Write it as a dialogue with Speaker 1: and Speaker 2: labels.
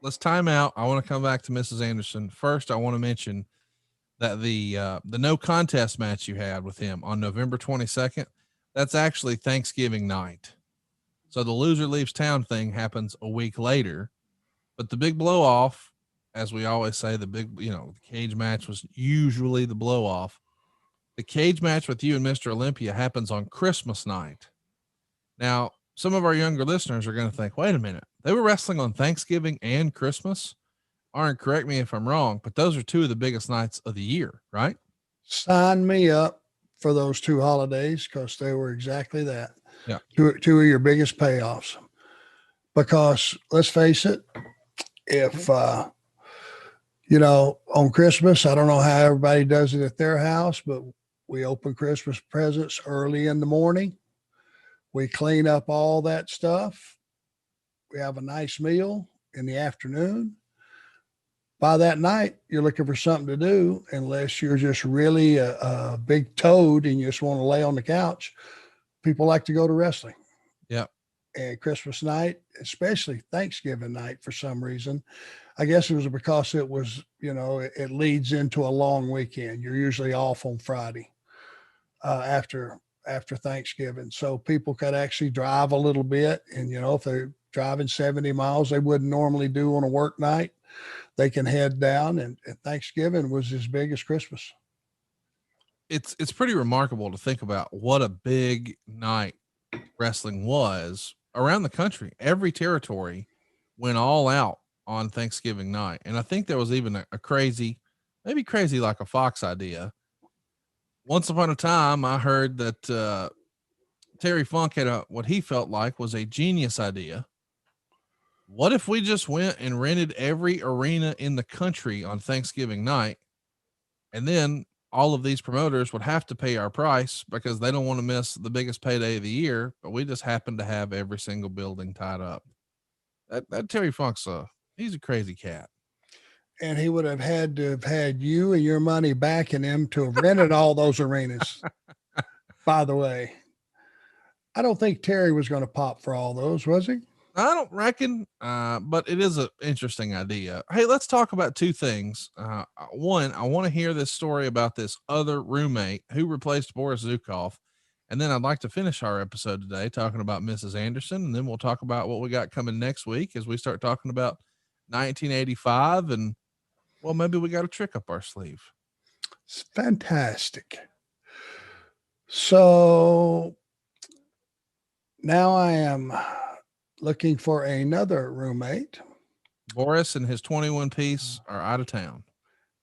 Speaker 1: let's time out. I want to come back to Mrs. Anderson. First, I want to mention that the no contest match you had with him on November 22nd, that's actually Thanksgiving night. So the loser leaves town thing happens a week later, but the big blow off, as we always say, the big, the cage match was usually the blow off. The cage match with you and Mr. Olympia happens on Christmas night. Now, some of our younger listeners are going to think, wait a minute, they were wrestling on Thanksgiving and Christmas. Arn, correct me if I'm wrong, but those are two of the biggest nights of the year, right?
Speaker 2: Sign me up for those two holidays because they were exactly that.
Speaker 1: Yeah.
Speaker 2: Two of your biggest payoffs. Because let's face it, if, on Christmas, I don't know how everybody does it at their house, but we open Christmas presents early in the morning. We clean up all that stuff. We have a nice meal in the afternoon. By that night, you're looking for something to do, unless you're just really a big toad and you just want to lay on the couch. People like to go to wrestling.
Speaker 1: Yeah.
Speaker 2: And Christmas night, especially Thanksgiving night, for some reason, I guess it was because it was, it leads into a long weekend. You're usually off on Friday after Thanksgiving. So people could actually drive a little bit. And, if they're driving 70 miles, they wouldn't normally do on a work night, they can head down, and Thanksgiving was as big as Christmas.
Speaker 1: It's pretty remarkable to think about what a big night wrestling was around the country. Every territory went all out on Thanksgiving night. And I think there was even a crazy, maybe crazy like a Fox idea. Once upon a time, I heard that Terry Funk had what he felt like was a genius idea. What if we just went and rented every arena in the country on Thanksgiving night, and then all of these promoters would have to pay our price because they don't want to miss the biggest payday of the year, but we just happen to have every single building tied up. That Terry Funk's he's a crazy cat.
Speaker 2: And he would have had to have had you and your money backing him to have rented all those arenas. By the way, I don't think Terry was going to pop for all those, was he?
Speaker 1: I don't reckon, but it is an interesting idea. Hey, let's talk about two things. One, I want to hear this story about this other roommate who replaced Boris Zukov. And then I'd like to finish our episode today talking about Mrs. Anderson. And then we'll talk about what we got coming next week as we start talking about 1985. And, well, maybe we got a trick up our sleeve.
Speaker 2: It's fantastic. So now I am looking for another roommate.
Speaker 1: Boris and his 21 piece are out of town.